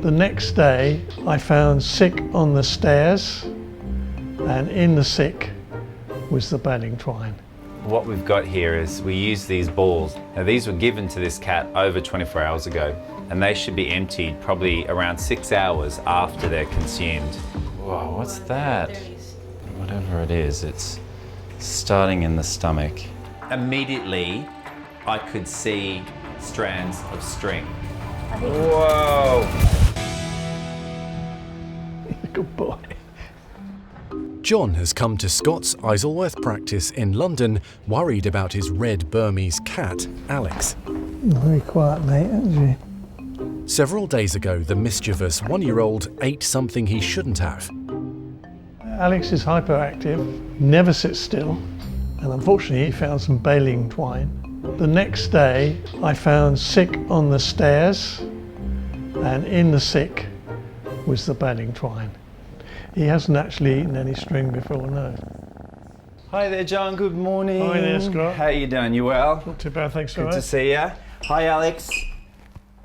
The next day I found sick on the stairs, and in the sick was the baling twine. What we've got here is we use these balls. Now these were given to this cat over 24 hours ago, and they should be emptied probably around 6 hours after they're consumed. Whoa, what's that? Whatever it is, it's starting in the stomach. Immediately, I could see strands of string. Whoa! Good boy. John has come to Scott's Isleworth practice in London, worried about his red Burmese cat, Alex. Very quiet mate, isn't she? Several days ago, the mischievous one-year-old ate something he shouldn't have. Alex is hyperactive, never sits still, and unfortunately he found some baling twine. The next day I found sick on the stairs, and in the sick was the baling twine. He hasn't actually eaten any string before, no. Hi there, John. Good morning. Hi there, Scott. How you doing? You well? Not too bad, thanks for Good to see ya. Hi, Alex.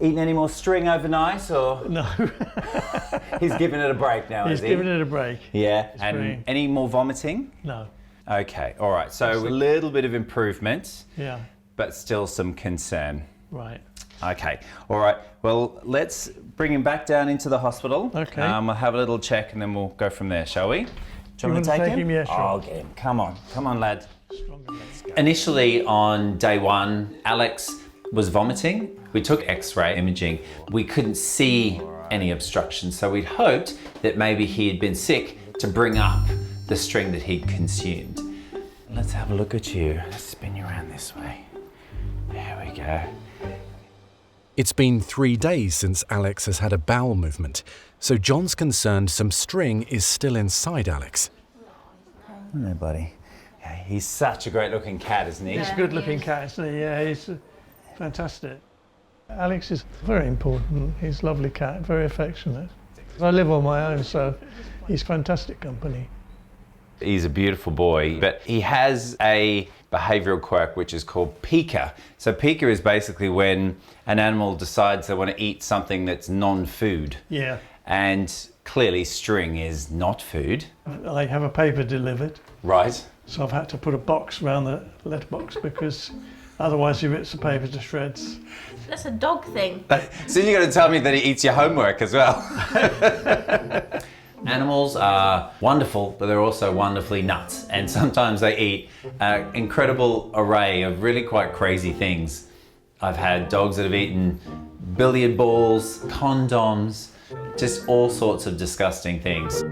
Eating any more string overnight, or? No. He's giving it a break now, He's is he? giving it a break. Yeah. It's And pretty- any more vomiting? No. Okay. All right. So a little bit of improvement, Yeah, but still some concern. right. Okay. All right. Well, let's bring him back down into the hospital. Okay. We'll have a little check and then we'll go from there, shall we? Do you want want to to take take him? Yeah, sure. I'll get him. Come on. Come on, lad. Let's go. Initially on day one, Alex was vomiting. We took X-ray imaging. We couldn't see any obstruction, so we'd hoped that maybe he had been sick to bring up the string that he'd consumed. Let's have a look at you. Let's spin you around this way. There we go. It's been 3 days since Alex has had a bowel movement, so John's concerned some string is still inside Alex. Hello, buddy. Yeah, he's such a great looking cat, isn't he? He's a good looking cat, isn't he? Yeah, he's fantastic. Alex is very important. He's a lovely cat, very affectionate. I live on my own, so he's fantastic company. He's a beautiful boy, but he has a behavioural quirk which is called pica. So pica is basically when an animal decides they want to eat something that's non-food. Yeah. And clearly string is not food. I have a paper delivered, Right. so I've had to put a box around the letterbox because otherwise he rips the paper to shreds. That's a dog thing. So you're going to tell me that he eats your homework as well. Animals are wonderful, but they're also wonderfully nuts. And sometimes they eat an incredible array of really quite crazy things. I've had dogs that have eaten billiard balls, condoms, just all sorts of disgusting things.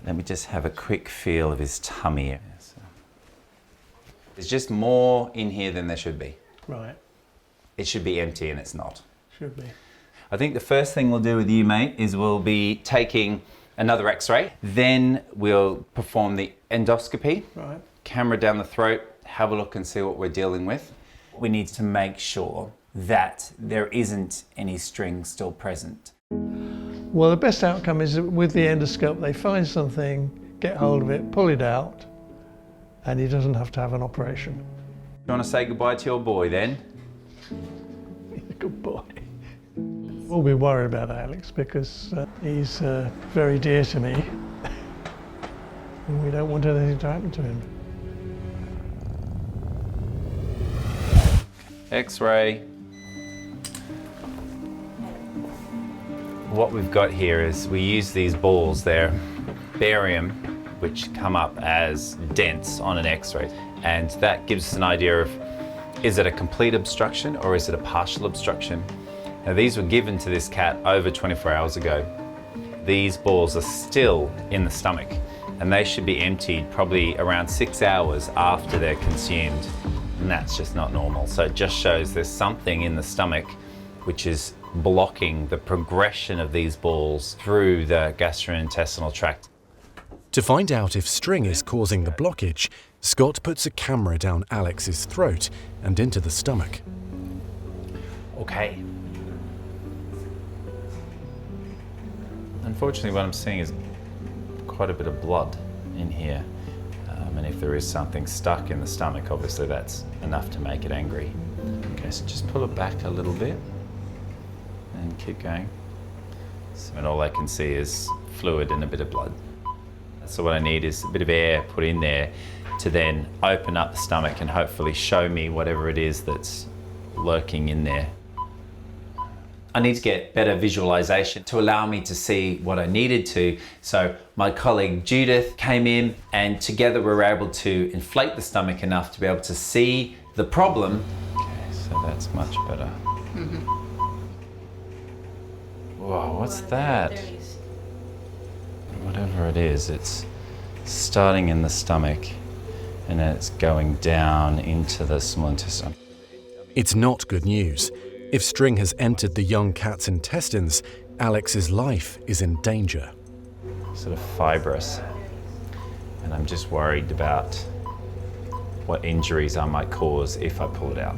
Let me just have a quick feel of his tummy. There's just more in here than there should be. Right, It should be empty and it's not. should be. I think the first thing we'll do with you, mate, is we'll be taking another X-ray. Then we'll perform the endoscopy. Right. Camera down the throat, have a look and see what we're dealing with. We need to make sure that there isn't any string still present. Well, the best outcome is that with the endoscope, they find something, get hold of it, pull it out, and he doesn't have to have an operation. You want to say goodbye to your boy then? Good boy. We'll be worried about Alex because he's very dear to me and we don't want anything to happen to him. X-ray. What we've got here is we use these balls, they're barium, which come up as dents on an X-ray. And that gives us an idea of, is it a complete obstruction or is it a partial obstruction? Now these were given to this cat over 24 hours ago. These balls are still in the stomach and they should be emptied probably around 6 hours after they're consumed. And that's just not normal. So it just shows there's something in the stomach which is blocking the progression of these balls through the gastrointestinal tract. To find out if string is causing the blockage, Scott puts a camera down Alex's throat and into the stomach. Okay. Unfortunately, what I'm seeing is quite a bit of blood in here. And if there is something stuck in the stomach, obviously that's enough to make it angry. Okay, so just pull it back a little bit and keep going. And all I can see is fluid and a bit of blood. So what I need is a bit of air put in there to then open up the stomach and hopefully show me whatever it is that's lurking in there. I need to get better visualization to allow me to see what I needed to. So my colleague Judith came in and together we were able to inflate the stomach enough to be able to see the problem. Okay, so that's much better. Whoa, what's that? Whatever it is, it's starting in the stomach and then it's going down into the small intestine. It's not good news. If string has entered the young cat's intestines, Alex's life is in danger. Sort of fibrous. And I'm just worried about what injuries I might cause if I pull it out.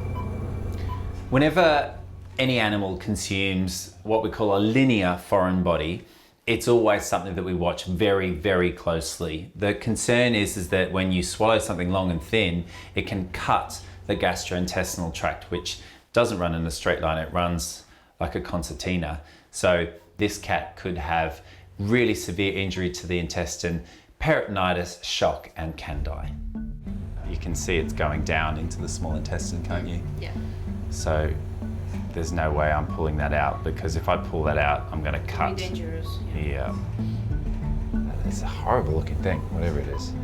Whenever any animal consumes what we call a linear foreign body, it's always something that we watch very, very closely. The concern is that when you swallow something long and thin, it can cut the gastrointestinal tract, which doesn't run in a straight line, it runs like a concertina. So this cat could have really severe injury to the intestine, peritonitis, shock, and can die. You can see it's going down into the small intestine, can't you? Yeah. So there's no way I'm pulling that out, because if I pull that out, I'm gonna cut. Very dangerous. Yeah. It's a horrible looking thing, whatever it is.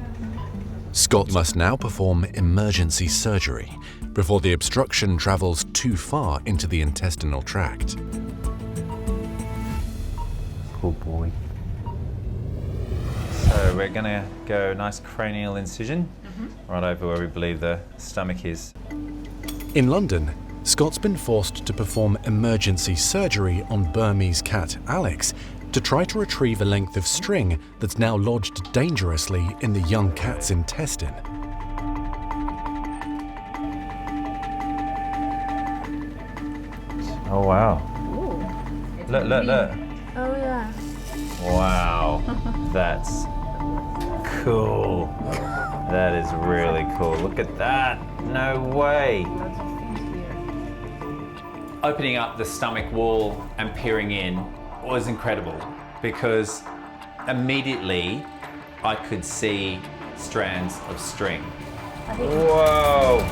Scott must now perform emergency surgery before the obstruction travels too far into the intestinal tract. Poor boy. So we're gonna go nice cranial incision right over where we believe the stomach is. In London, Scott's been forced to perform emergency surgery on Burmese cat Alex to try to retrieve a length of string that's now lodged dangerously in the young cat's intestine. Oh wow. Ooh. Look. Oh yeah. Wow. That's cool. That is really cool. Look at that. No way. Lots of things here. Opening up the stomach wall and peering in was incredible, because immediately I could see strands of string. Whoa,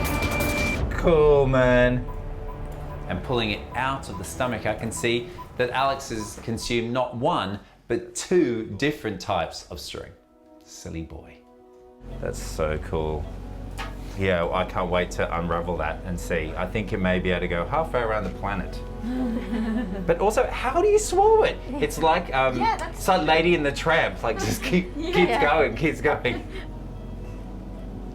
cool, man. And pulling it out of the stomach, I can see that Alex has consumed not one, but 2 different types of string. Silly boy. That's so cool. Yeah, I can't wait to unravel that and see. I think it may be able to go halfway around the planet. But also, how do you swallow it? It's like it's like Lady in the Tramp, like just keeps going.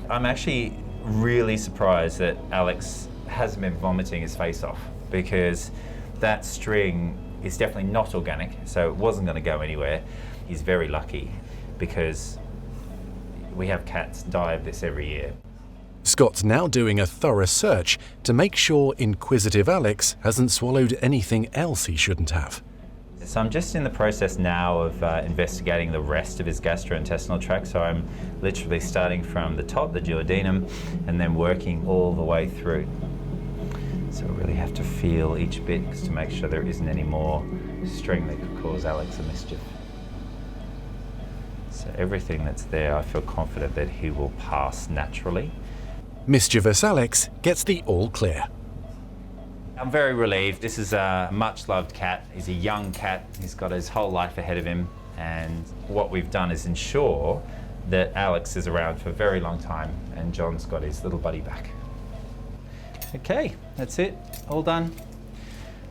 I'm actually really surprised that Alex hasn't been vomiting his face off, because that string is definitely not organic, so it wasn't going to go anywhere. He's very lucky, because we have cats die of this every year. Scott's now doing a thorough search to make sure inquisitive Alex hasn't swallowed anything else he shouldn't have. So I'm just in the process now of investigating the rest of his gastrointestinal tract. So I'm literally starting from the top, the duodenum, and then working all the way through. So I really have to feel each bit to make sure there isn't any more string that could cause Alex a mischief. So everything that's there, I feel confident that he will pass naturally. Mischievous Alex gets the all clear. I'm very relieved. This is a much-loved cat. He's a young cat. He's got his whole life ahead of him. And what we've done is ensure that Alex is around for a very long time, and John's got his little buddy back. Okay, that's it. All done.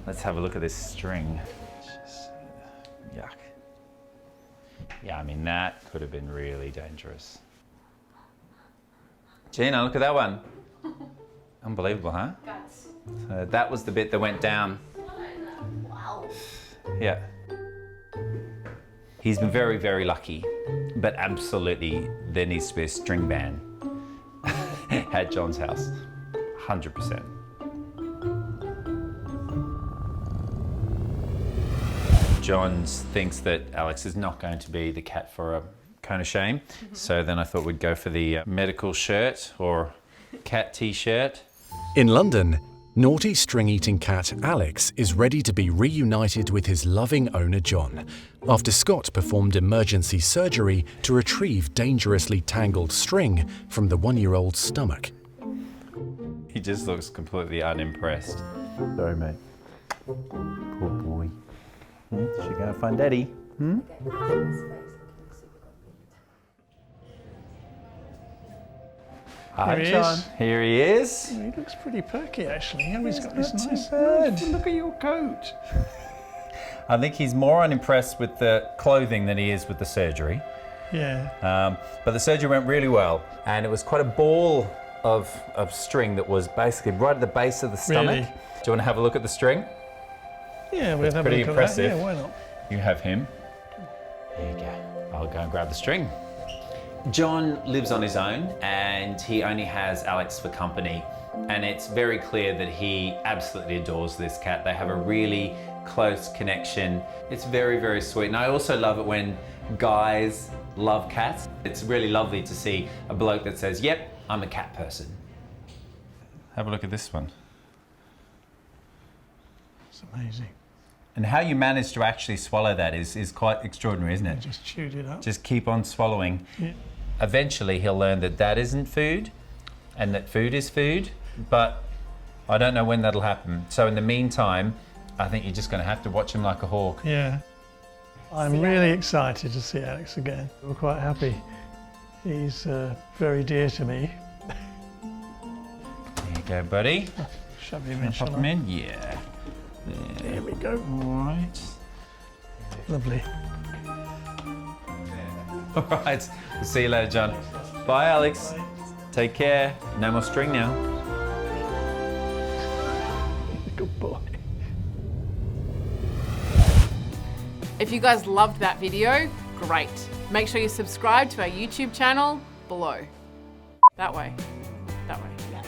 Let's have a look at this string. Just, yuck. Yeah, I mean, that could have been really dangerous. Gina, look at that one. Unbelievable, huh? Guts. So that was the bit that went down. Wow. Yeah. He's been very, very lucky, but absolutely there needs to be a string ban at John's house, 100%. John thinks that Alex is not going to be the cat for a cone of shame, so then I thought we'd go for the medical shirt or cat t-shirt. In London, Naughty string-eating cat Alex is ready to be reunited with his loving owner John, after Scott performed emergency surgery to retrieve dangerously tangled string from the 1-year-old's stomach. He just looks completely unimpressed. Sorry, mate. Poor boy. Should go find Daddy. Hi, Here he John. is. Here he is. He looks pretty perky actually. He's got this Not nice too bad. Look at your coat. I think he's more unimpressed with the clothing than he is with the surgery. Yeah. But the surgery went really well, and it was quite a ball of string that was basically right at the base of the stomach. Really? Do you want to have a look at the string? Yeah, we'll have pretty a look impressive. at that. Yeah, why not? You have him. There you go. I'll go and grab the string. John lives on his own, and he only has Alex for company. And it's very clear that he absolutely adores this cat. They have a really close connection. It's very, very sweet. And I also love it when guys love cats. It's really lovely to see a bloke that says, yep, I'm a cat person. Have a look at this one. It's amazing. And how you manage to actually swallow that is quite extraordinary, isn't it? Just chewed it up. Just keep on swallowing. Yeah. Eventually he'll learn that that isn't food and that food is food, but I don't know when that'll happen. So in the meantime, I think you're just going to have to watch him like a hawk. Yeah. I'm really excited to see Alex again. We're quite happy. He's very dear to me. There you go, buddy. Shove him in, Pop shall him I? in? Yeah. There we go. All right. Lovely. All right. We'll see you later, John. Bye, Alex. Take care. No more string now. Good boy. If you guys loved that video, great. Make sure you subscribe to our YouTube channel below. That way. That way. Yeah.